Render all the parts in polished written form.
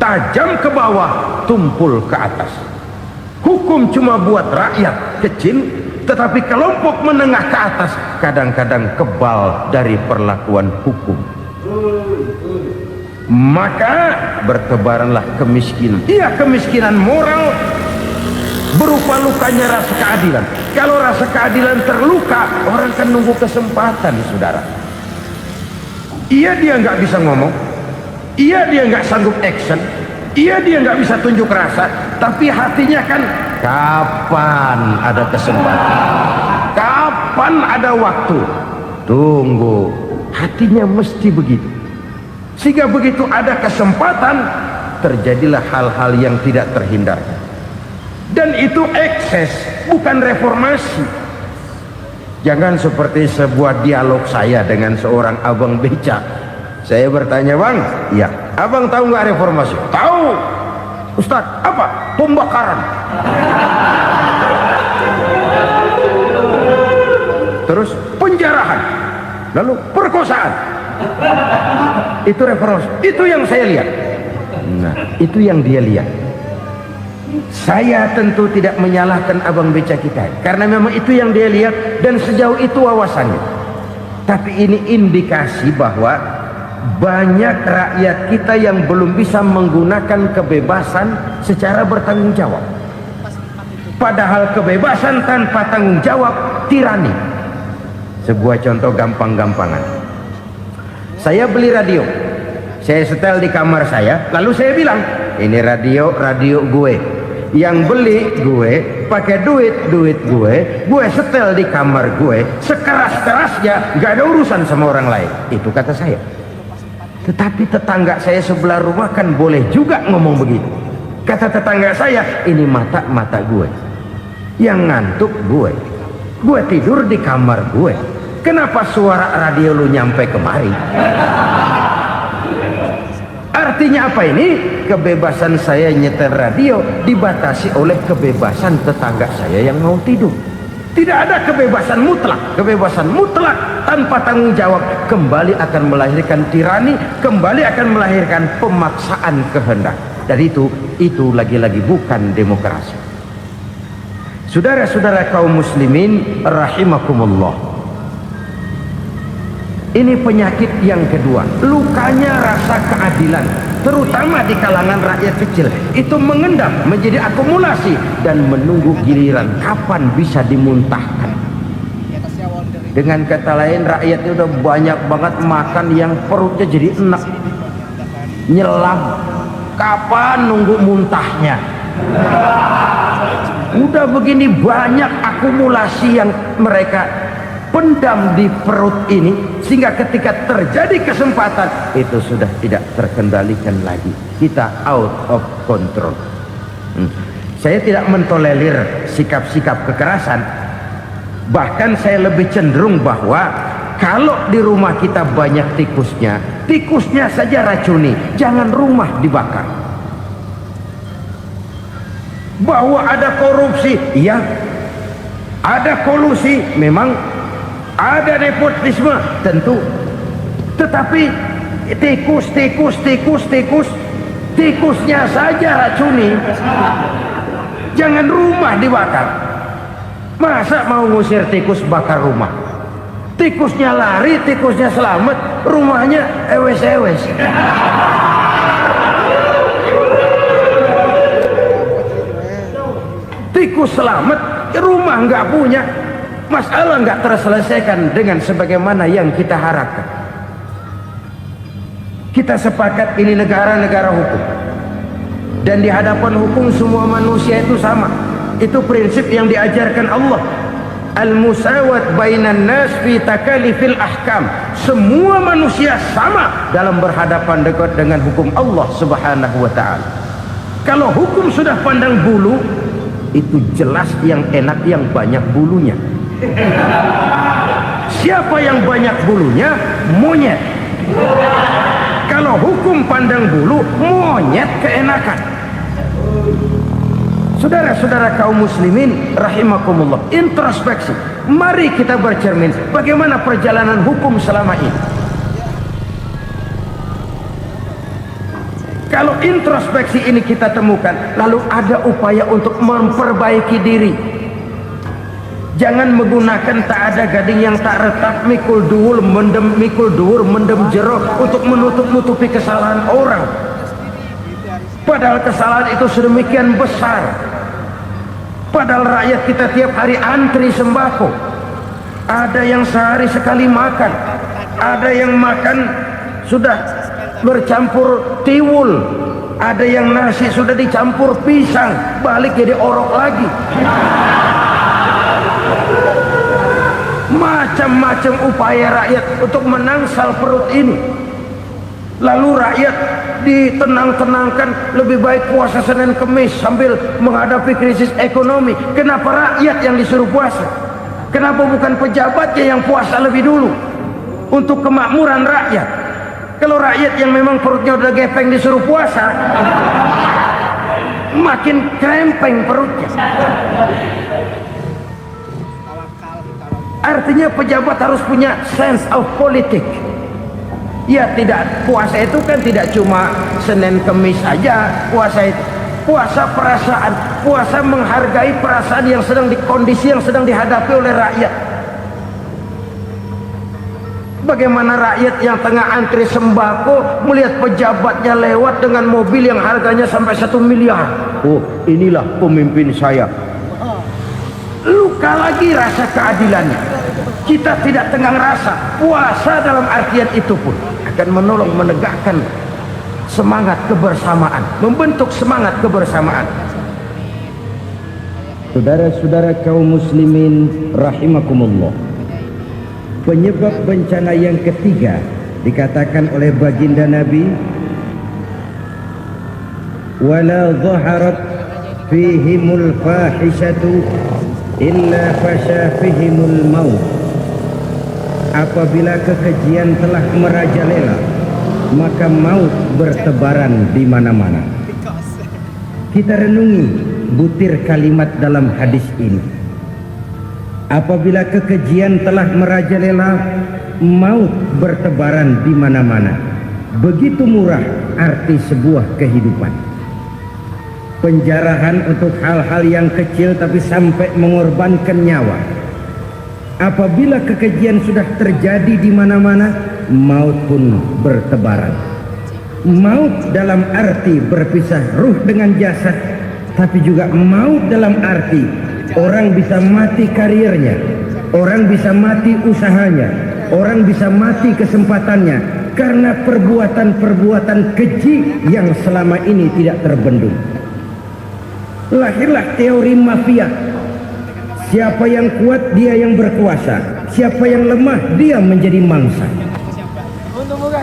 tajam ke bawah, tumpul ke atas. Hukum cuma buat rakyat kecil, tetapi kelompok menengah ke atas kadang-kadang kebal dari perlakuan hukum. Maka bertebaranlah kemiskinan. Iya, kemiskinan moral berupa lukanya rasa keadilan. Kalau rasa keadilan terluka, orang kan nunggu kesempatan, saudara. Iya, dia nggak bisa ngomong. Iya, dia nggak sanggup action. Iya, dia nggak bisa tunjuk rasa. Tapi hatinya kan, kapan ada kesempatan? Kapan ada waktu? Tunggu. Hatinya mesti begitu. Sehingga begitu ada kesempatan, terjadilah hal-hal yang tidak terhindarkan. Dan itu ekses, bukan reformasi. Jangan seperti sebuah dialog saya dengan seorang abang beca. Saya bertanya, bang, ya, abang tahu nggak reformasi? Tahu, Ustaz. Apa? Pembakaran. Terus penjarahan, lalu perkosaan. Itu reformasi. Itu yang saya lihat. Nah, itu yang dia lihat. Saya tentu tidak menyalahkan abang beca kita, karena memang itu yang dia lihat dan sejauh itu wawasannya. Tapi ini indikasi bahwa banyak rakyat kita yang belum bisa menggunakan kebebasan secara bertanggung jawab. Padahal kebebasan tanpa tanggung jawab tirani. Sebuah contoh gampang-gampangan. Saya beli radio, saya setel di kamar saya, lalu saya bilang, ini radio gue. Yang beli gue, pakai duit gue setel di kamar gue, sekeras-kerasnya, gak ada urusan sama orang lain. Itu kata saya. Tetapi tetangga saya sebelah rumah kan boleh juga ngomong begitu. Kata tetangga saya, ini mata gue, yang ngantuk gue tidur di kamar gue. Kenapa suara radio lu nyampe kemari? Artinya apa ini? Kebebasan saya nyetel radio dibatasi oleh kebebasan tetangga saya yang mau tidur. Tidak ada kebebasan mutlak. Kebebasan mutlak tanpa tanggung jawab kembali akan melahirkan tirani, kembali akan melahirkan pemaksaan kehendak. Dan itu lagi-lagi bukan demokrasi. Saudara-saudara kaum muslimin rahimakumullah. Ini penyakit yang kedua, lukanya rasa keadilan, terutama di kalangan rakyat kecil. Itu mengendap menjadi akumulasi dan menunggu giliran kapan bisa dimuntahkan. Dengan kata lain, rakyatnya udah banyak banget makan yang perutnya jadi enak, nyelam. Kapan nunggu muntahnya? Udah begini banyak akumulasi yang mereka pendam di perut ini, sehingga ketika terjadi kesempatan itu sudah tidak terkendalikan lagi. Kita out of control. Saya tidak mentolerir sikap-sikap kekerasan. Bahkan saya lebih cenderung bahwa kalau di rumah kita banyak tikusnya saja racuni, jangan rumah dibakar. Bahwa ada korupsi, ya, ada kolusi, memang ada nepotisme, tentu. Tetapi tikusnya saja racuni, jangan rumah dibakar. Masa mau ngusir tikus bakar rumah? Tikusnya lari, tikusnya selamat, rumahnya ewes-ewes. Tikus selamat, rumah nggak punya. Masalah nggak terselesaikan dengan sebagaimana yang kita harapkan. Kita sepakat ini negara hukum, dan di hadapan hukum semua manusia itu sama. Itu prinsip yang diajarkan Allah. Al-musawat bainan nas fi takalifil ahkam. Semua manusia sama dalam berhadapan dekat dengan hukum Allah Subhanahu wa ta'ala. Kalau hukum sudah pandang bulu, itu jelas yang enak yang banyak bulunya. Siapa yang banyak bulunya? Monyet. Kalau hukum pandang bulu, monyet keenakan. Saudara-saudara kaum muslimin rahimakumullah, introspeksi. Mari kita bercermin bagaimana perjalanan hukum selama ini. Kalau introspeksi ini kita temukan, lalu ada upaya untuk memperbaiki diri. Jangan menggunakan tak ada gading yang tak retak, mikul duwul mendem jero untuk menutup-nutupi kesalahan orang. Padahal kesalahan itu sedemikian besar. Padahal rakyat kita tiap hari antri sembako. Ada yang sehari sekali makan, ada yang makan sudah bercampur tiwul, ada yang nasi sudah dicampur pisang, balik jadi orok lagi. Macam-macam upaya rakyat untuk menangsal perut ini. Lalu rakyat ditenang-tenangkan, lebih baik puasa Senin Kemis sambil menghadapi krisis ekonomi. Kenapa rakyat yang disuruh puasa? Kenapa bukan pejabatnya yang puasa lebih dulu untuk kemakmuran rakyat? Kalau rakyat yang memang perutnya udah gepeng disuruh puasa, makin krempeng perutnya. Artinya pejabat harus punya sense of politik. Ya, tidak, puasa itu kan tidak cuma Senin Kemis saja. Puasa itu puasa perasaan, puasa menghargai perasaan yang sedang kondisi yang sedang dihadapi oleh rakyat. Bagaimana rakyat yang tengah antri sembako melihat pejabatnya lewat dengan mobil yang harganya sampai 1 miliar. Oh, inilah pemimpin saya. Luka lagi rasa keadilannya. Kita tidak tenggang rasa. Puasa dalam artian itu pun akan menolong menegakkan semangat kebersamaan, membentuk semangat kebersamaan. Saudara-saudara kaum muslimin rahimakumullah, penyebab bencana yang ketiga dikatakan oleh baginda Nabi, wala dhaharat fihimul fahishatu illa fasha fihimul maut. Apabila kekejian telah merajalela, maka maut bertebaran di mana-mana. Kita renungi butir kalimat dalam hadis ini. Apabila kekejian telah merajalela, maut bertebaran di mana-mana. Begitu murah arti sebuah kehidupan. Penjarahan untuk hal-hal yang kecil tapi sampai mengorbankan nyawa. Apabila kekejian sudah terjadi di mana-mana, maut pun bertebaran. Maut dalam arti berpisah ruh dengan jasad, tapi juga maut dalam arti orang bisa mati karirnya, orang bisa mati usahanya, orang bisa mati kesempatannya karena perbuatan-perbuatan keji yang selama ini tidak terbendung. Lahirlah teori mafia. Siapa yang kuat dia yang berkuasa, siapa yang lemah dia menjadi mangsa.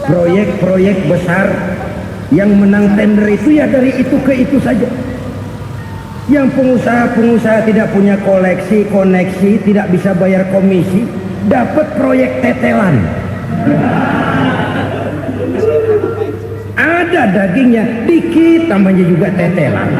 Proyek-proyek besar yang menang tender itu ya dari itu ke itu saja. Yang pengusaha-pengusaha tidak punya koneksi, tidak bisa bayar komisi, dapat proyek tetelan. Ada dagingnya dikit, namanya juga tetelan.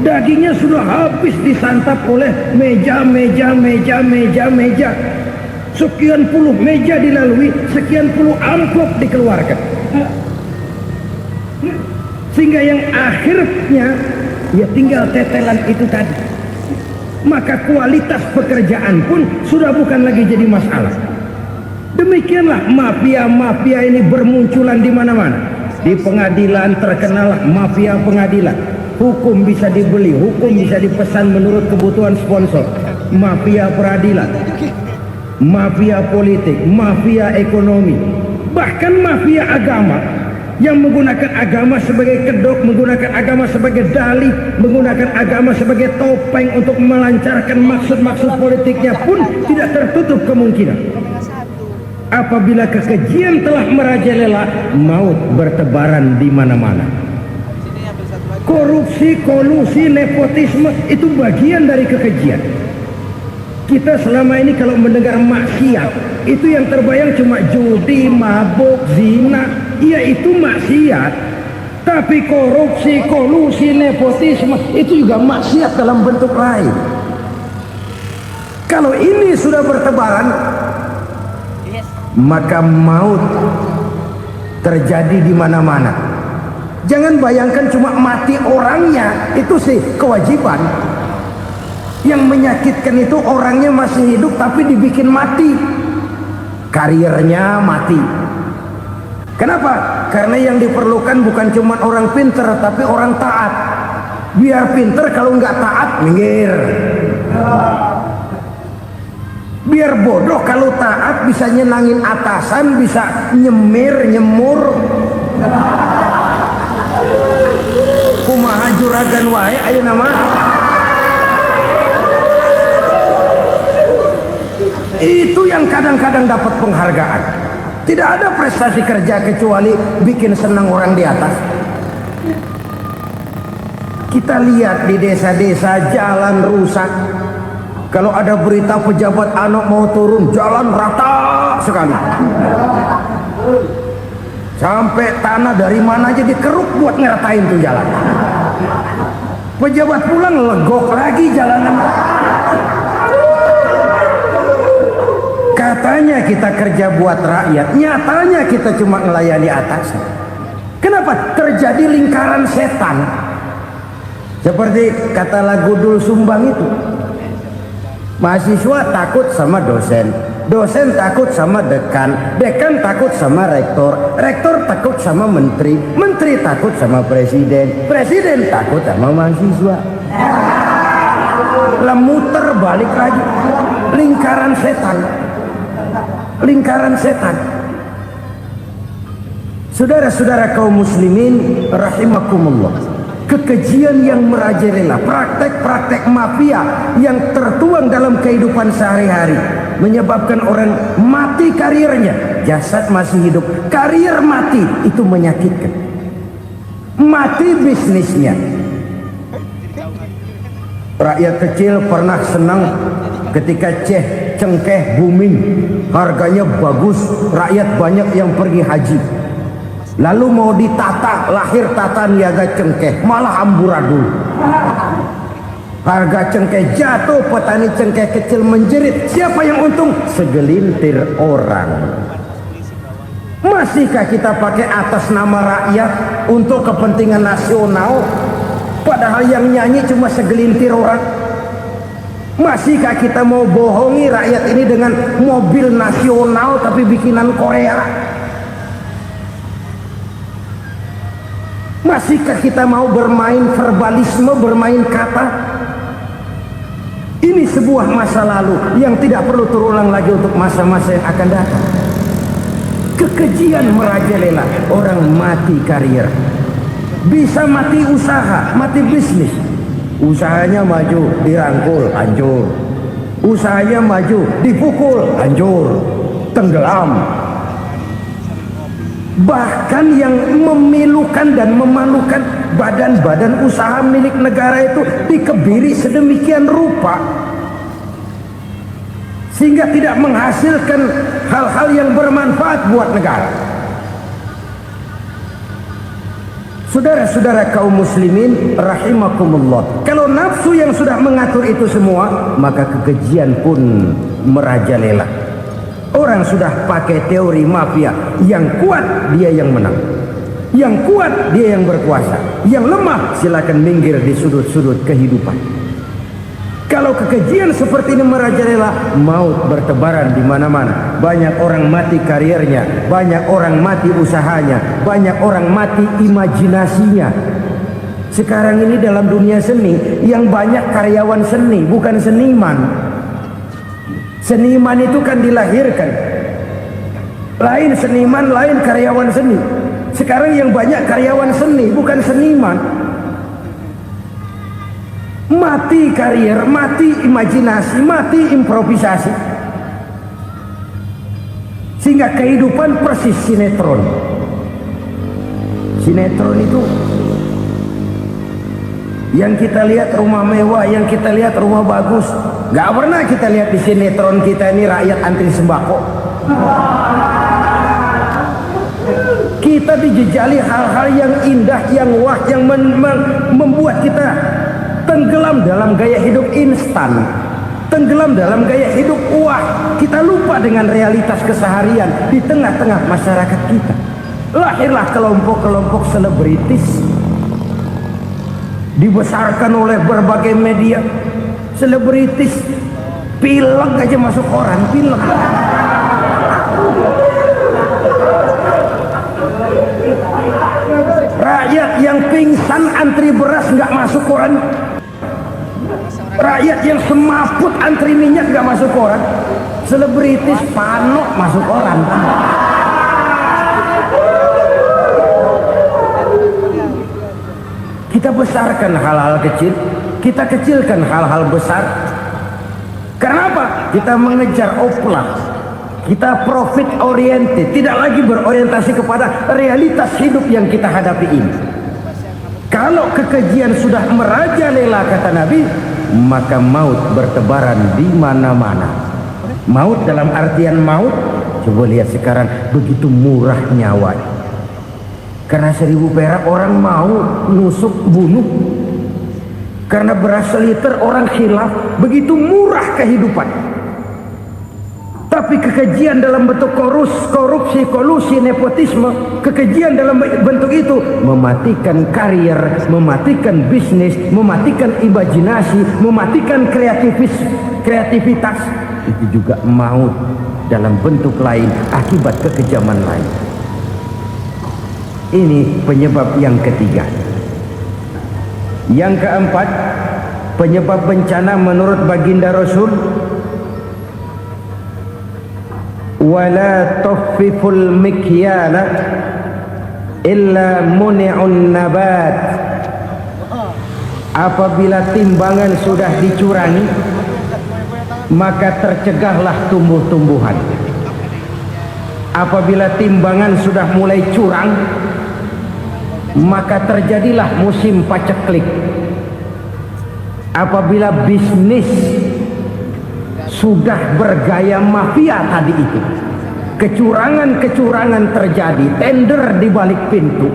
Dagingnya sudah habis disantap oleh meja. Sekian puluh meja dilalui, sekian puluh amplop dikeluarkan. Sehingga yang akhirnya ya tinggal tetelan itu tadi. Maka kualitas pekerjaan pun sudah bukan lagi jadi masalah. Demikianlah mafia-mafia ini bermunculan di mana-mana. Di pengadilan terkenal mafia pengadilan. Hukum bisa dibeli, hukum bisa dipesan menurut kebutuhan sponsor. Mafia peradilan, mafia politik, mafia ekonomi, bahkan mafia agama yang menggunakan agama sebagai kedok, menggunakan agama sebagai dalih, menggunakan agama sebagai topeng untuk melancarkan maksud-maksud politiknya pun tidak tertutup kemungkinan. Apabila kekejian telah merajalela, maut bertebaran di mana-mana. Korupsi, kolusi, nepotisme itu bagian dari kekejian. Kita selama ini kalau mendengar maksiat, itu yang terbayang cuma judi, mabuk, zina. Iya, itu maksiat. Tapi korupsi, kolusi, nepotisme itu juga maksiat dalam bentuk lain. Kalau ini sudah bertebaran, maka maut terjadi di mana-mana. Jangan bayangkan cuma mati orangnya, itu sih kewajiban. Yang menyakitkan itu orangnya masih hidup tapi dibikin mati, karirnya mati. Kenapa? Karena yang diperlukan bukan cuma orang pinter tapi orang taat. Biar pinter, kalau nggak taat minggir. Biar bodoh, kalau taat bisa nyenangin atasan, bisa nyemur. Kumaha juragan wae ayo nama. Itu yang kadang-kadang dapat penghargaan. Tidak ada prestasi kerja kecuali bikin senang orang di atas. Kita lihat di desa-desa jalan rusak. Kalau ada berita pejabat anak mau turun, jalan rata sekali. Sampai tanah dari mana aja dikeruk buat ngeratain tuh jalan. Pejabat pulang legok lagi jalanan. Katanya kita kerja buat rakyat, nyatanya kita cuma melayani atas. Kenapa? Terjadi lingkaran setan. Seperti kata lagu Dul Sumbang itu. Mahasiswa takut sama dosen, dosen takut sama dekan, dekan takut sama rektor, rektor takut sama menteri, menteri takut sama presiden, presiden takut sama mahasiswa. Muter balik lagi, lingkaran setan. Lingkaran setan. Saudara-saudara kaum muslimin rahimakumullah, kekejian yang merajalela, praktek-praktek mafia yang tertuang dalam kehidupan sehari-hari menyebabkan orang mati karirnya, jasad masih hidup, karir mati, itu menyakitkan. Mati bisnisnya. Rakyat kecil pernah senang ketika cengkeh booming, harganya bagus, rakyat banyak yang pergi haji. Lalu mau ditata, lahir tata niaga cengkeh, malah amburadul. Harga cengkeh jatuh, petani cengkeh kecil menjerit. Siapa yang untung? Segelintir orang. Masihkah kita pakai atas nama rakyat untuk kepentingan nasional? Padahal yang nyanyi cuma segelintir orang. Masihkah kita mau bohongi rakyat ini dengan mobil nasional tapi bikinan Korea? Masihkah kita mau bermain verbalisme, bermain kata? Ini sebuah masa lalu yang tidak perlu terulang lagi untuk masa-masa yang akan datang. Kekejian merajalela, orang mati karir. Bisa mati usaha, mati bisnis. Usahanya maju, dirangkul, hancur. Usahanya maju, dipukul, hancur, tenggelam. Bahkan yang memilukan dan memalukan, badan-badan usaha milik negara itu dikebiri sedemikian rupa sehingga tidak menghasilkan hal-hal yang bermanfaat buat negara. Saudara-saudara kaum muslimin rahimakumullah, kalau nafsu yang sudah mengatur itu semua, maka kekejian pun merajalela. Orang sudah pakai teori mafia, yang kuat dia yang menang, yang kuat dia yang berkuasa, yang lemah silakan minggir di sudut-sudut kehidupan. Kalau kekejian seperti ini merajalela, maut bertebaran di mana-mana. Banyak orang mati karirnya, banyak orang mati usahanya, banyak orang mati imajinasinya. Sekarang ini dalam dunia seni, yang banyak karyawan seni, bukan seniman. Seniman itu kan dilahirkan, lain seniman, lain karyawan seni. Sekarang yang banyak karyawan seni, bukan seniman. Mati karir, mati imajinasi, mati improvisasi, sehingga kehidupan persis sinetron. Sinetron itu yang kita lihat rumah mewah, yang kita lihat rumah bagus. Gak pernah kita lihat di sinetron kita ini rakyat antri sembako. Kita dijejali hal-hal yang indah, yang wah, yang membuat kita tenggelam dalam gaya hidup instan, tenggelam dalam gaya hidup wah. Kita lupa dengan realitas keseharian di tengah-tengah masyarakat kita. Lahirlah kelompok-kelompok selebritis, dibesarkan oleh berbagai media. Selebritis pilek aja masuk koran, pilek. Rakyat yang pingsan antri beras nggak masuk koran. Rakyat yang semaput antri minyak nggak masuk koran. Selebritis panok masuk koran. Kita besarkan hal-hal kecil, kita kecilkan hal-hal besar. Kenapa? Kita mengejar oplas, kita profit oriented, tidak lagi berorientasi kepada realitas hidup yang kita hadapi ini. Kalau kekejian sudah merajalela, kata Nabi, maka maut bertebaran di mana-mana. Maut dalam artian maut, coba lihat sekarang begitu murah nyawa. Karena 1000 perak orang mau nusuk bunuh. Karena beras seliter orang khilaf, begitu murah kehidupan. Tapi kekejian dalam bentuk korupsi, kolusi, nepotisme, kekejian dalam bentuk itu mematikan karier, mematikan bisnis, mematikan imajinasi, mematikan kreativitas. Itu juga maut dalam bentuk lain akibat kekejaman lain. Ini penyebab yang ketiga. Yang keempat, penyebab bencana menurut baginda Rasul, wala tuffiful mikyana illa muni'un nabat. Apabila timbangan sudah dicurangi, maka tercegahlah tumbuh-tumbuhan. Apabila timbangan sudah mulai curang, maka terjadilah musim paceklik. Apabila bisnis sudah bergaya mafia tadi itu, kecurangan-kecurangan terjadi, tender di balik pintu,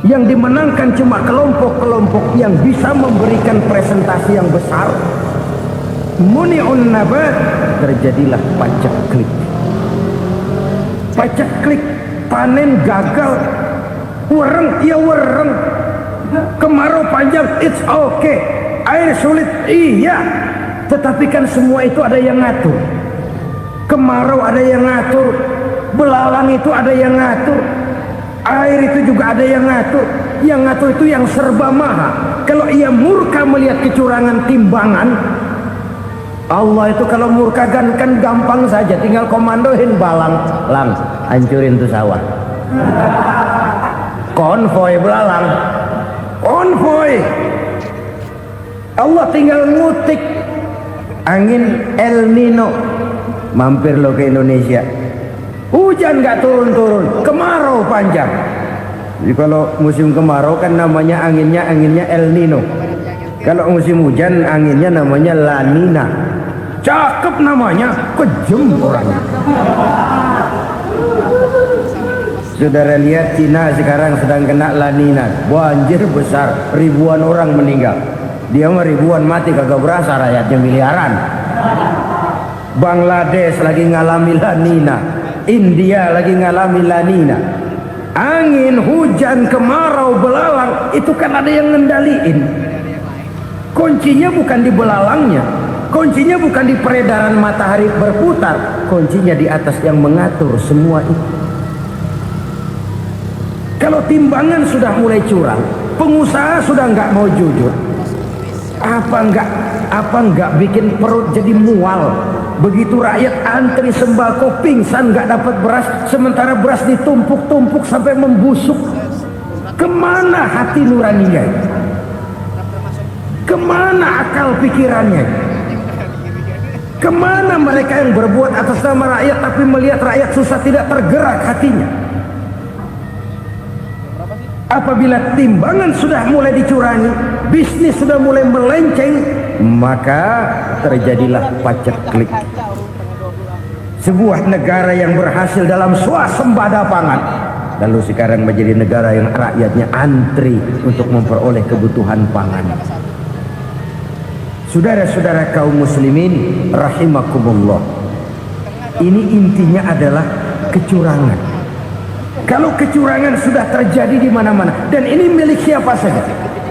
yang dimenangkan cuma kelompok-kelompok yang bisa memberikan presentasi yang besar, muni'un nabat, terjadilah paceklik. Paceklik, panen gagal, wereng, ya wereng, kemarau panjang, it's okay, air sulit, iya, tetapi kan semua itu ada yang ngatur. Kemarau ada yang ngatur, belalang itu ada yang ngatur, air itu juga ada yang ngatur. Yang ngatur itu yang serba maha. Kalau ia murka melihat kecurangan timbangan, Allah itu kalau murka kan gampang saja, tinggal komandoin balang, lang, hancurin tuh sawah. Konvoy belalang, konvoy. Allah tinggal ngutik angin El Nino, mampir lo ke Indonesia. Hujan nggak turun-turun, kemarau panjang. Jadi kalau musim kemarau kan namanya anginnya El Nino. Kalau musim hujan anginnya namanya La Nina. Cakep namanya, kejem orangnya. Saudara lihat Cina sekarang sedang kena La Nina, banjir besar, ribuan orang meninggal. Dia mah ribuan mati kagak berasa, rakyatnya miliaran. Bangladesh lagi ngalami La Nina, India lagi ngalami La Nina. Angin, hujan, kemarau, belalang, itu kan ada yang ngendaliin. Kuncinya bukan di belalangnya, kuncinya bukan di peredaran matahari berputar, kuncinya di atas yang mengatur semua itu. Kalau timbangan sudah mulai curang, pengusaha sudah nggak mau jujur, apa nggak bikin perut jadi mual. Begitu rakyat antri sembako pingsan nggak dapat beras, sementara beras ditumpuk-tumpuk sampai membusuk. Kemana hati nuraninya? Kemana akal pikirannya? Kemana mereka yang berbuat atas nama rakyat tapi melihat rakyat susah tidak tergerak hatinya? Apabila timbangan sudah mulai dicurangi, bisnis sudah mulai melenceng, maka terjadilah paceklik. Sebuah negara yang berhasil dalam swasembada pangan, lalu sekarang menjadi negara yang rakyatnya antri untuk memperoleh kebutuhan pangan. Saudara-saudara kaum muslimin rahimakumullah, ini intinya adalah kecurangan. Kalau kecurangan sudah terjadi di mana-mana, dan ini milik siapa saja,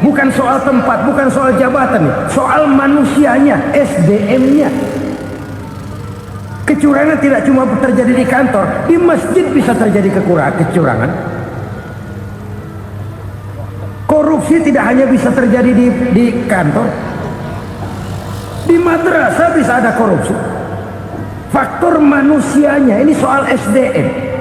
bukan soal tempat, bukan soal jabatan, soal manusianya, SDM-nya. Kecurangan tidak cuma terjadi di kantor, di masjid bisa terjadi kecurangan. Korupsi tidak hanya bisa terjadi di kantor, di madrasah bisa ada korupsi. Faktor manusianya, ini soal SDM.